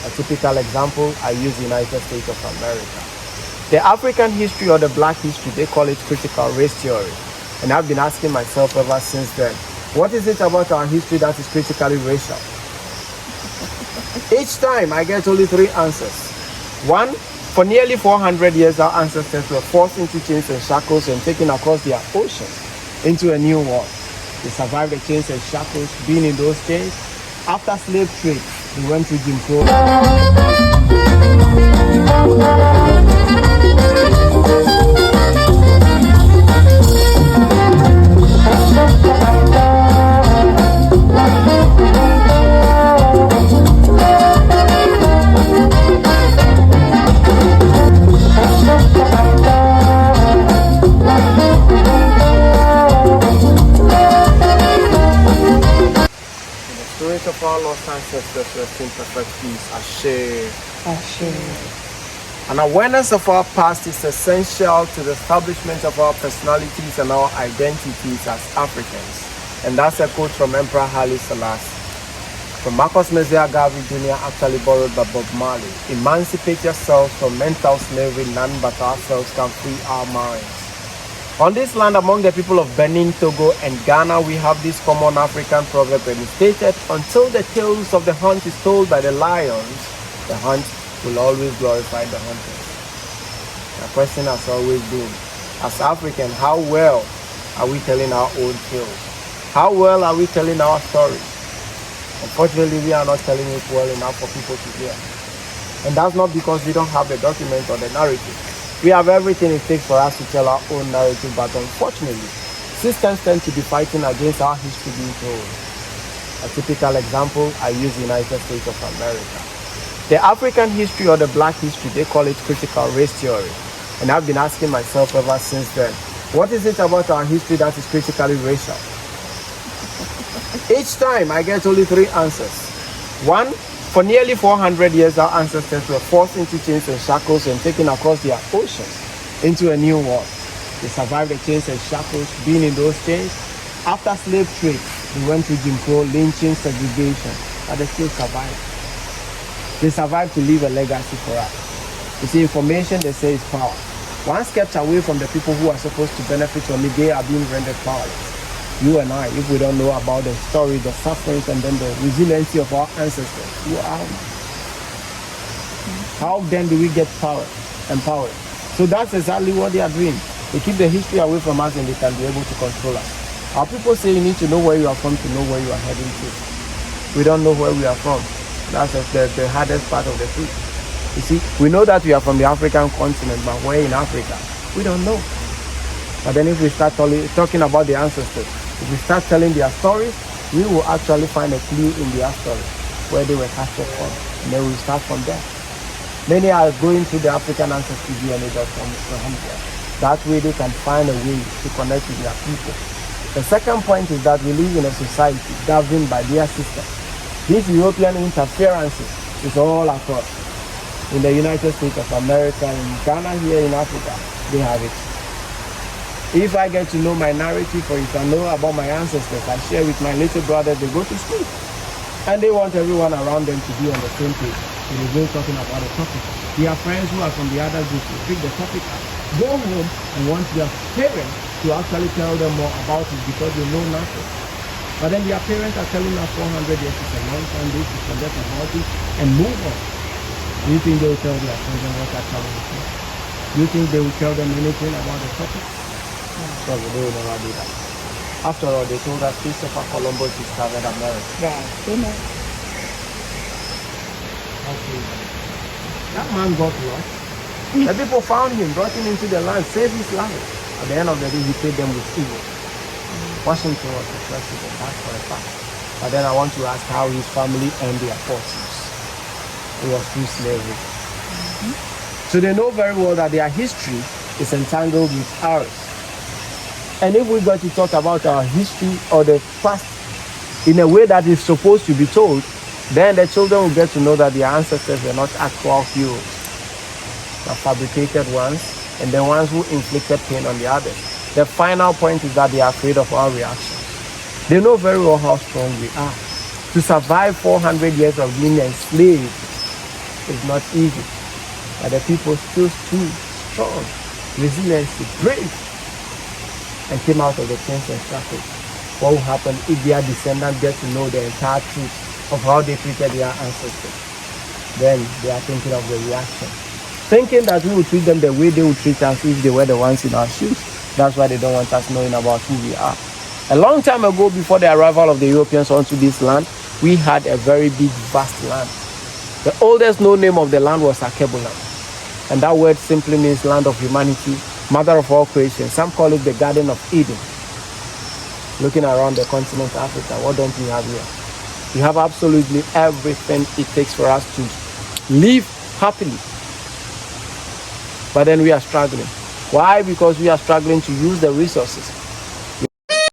A typical example, I use the United States of America. The African history or the black history, they call it critical race theory. And I've been asking myself ever since then, what is it about our history that is critically racial? Each time I get only three answers. One, for nearly 400 years, our ancestors were forced into chains and shackles and taken across their oceans into a new world. They survived the chains and shackles, being in those chains. After slave trade, they went through Jim Crow. Of our lost ancestors rest in perfect peace. Ashin. An awareness of our past is essential to the establishment of our personalities and our identities as Africans. And that's a quote from Emperor Haile Selassie. From Marcus Messiah Garvey Jr., actually borrowed by Bob Marley. Emancipate yourselves from mental slavery, none but ourselves can free our minds. On this land, among the people of Benin, Togo, and Ghana, we have this common African proverb, and it stated, until the tales of the hunt is told by the lions, the hunt will always glorify the hunters. The question has always been, as Africans, how well are we telling our own tales? How well are we telling our stories? Unfortunately, we are not telling it well enough for people to hear. And that's not because we don't have the document or the narrative. We have everything it takes for us to tell our own narrative, but unfortunately, systems tend to be fighting against our history being told. A typical example, I use the United States of America. The African history or the black history, they call it critical race theory. And I've been asking myself ever since then, what is it about our history that is critically racial? Each time I get only three answers. One, for nearly 400 years, our ancestors were forced into chains and shackles and taken across their oceans into a new world. They survived the chains and shackles, being in those chains. After slave trade, they went through Jim Crow, lynching, segregation, but they still survived. They survived to leave a legacy for us. You see, information, they say, is power. Once kept away from the people who are supposed to benefit from it, they are being rendered powerless. You and I, if we don't know about the story, the sufferings, and then the resiliency of our ancestors, who are we? How then do we get empowered? So that's exactly what they are doing. They keep the history away from us and they can be able to control us. Our people say you need to know where you are from to know where you are heading to. We don't know where we are from. That's the hardest part of the truth. You see, we know that we are from the African continent, but where in Africa? We don't know. But then if we start talking about the ancestors, if we start telling their stories, we will actually find a clue in their story where they were captured from. And then we'll start from there. Many are going through the African ancestry DNA.com. That way they can find a way to connect with their people. The second point is that we live in a society governed by their system. These European interferences is all across. In the United States of America, in Ghana, here in Africa, they have it. If I get to know my narrative, or if I know about my ancestors, I share with my little brothers, they go to school. And they want everyone around them to be on the same page. So they go talking about the topic. Their friends who are from the other group will pick the topic up, go home and want their parents to actually tell them more about it because they know nothing. But then their parents are telling us 400 years is a long time, they should forget about it and move on. Do you think they will tell their children what actually happened? Do you think they will tell them anything about the topic? So they will never do that. After all, they told us Christopher Columbus discovered America. Right, amen. Okay. That man got lost. The people found him, brought him into the land, saved his life. At the end of the day, he paid them with evil. Washington was the president, that's for a fact. But then I want to ask how his family earned their fortunes. It was through slavery. So they know very well that their history is entangled with ours. And if we got to talk about our history or the past in a way that is supposed to be told, then the children will get to know that their ancestors were not actual heroes, but fabricated ones, and the ones who inflicted pain on the others. The final point is that they are afraid of our reactions. They know very well how strong we are. To survive 400 years of being enslaved It's not easy. But the people still stood strong, resiliency, brave, and came out of the chains and shackles. What will happen if their descendants get to know the entire truth of how they treated their ancestors? Then they are thinking of the reaction. Thinking that we will treat them the way they would treat us if they were the ones in our shoes. That's why they don't want us knowing about who we are. A long time ago, before the arrival of the Europeans onto this land, we had a very big, vast land. The oldest known name of the land was Akebuland. And that word simply means land of humanity, mother of all creation. Some call it the Garden of Eden. Looking around the continent Africa, what don't we have here? We have absolutely everything it takes for us to live happily. But then we are struggling. Why? Because we are struggling to use the resources.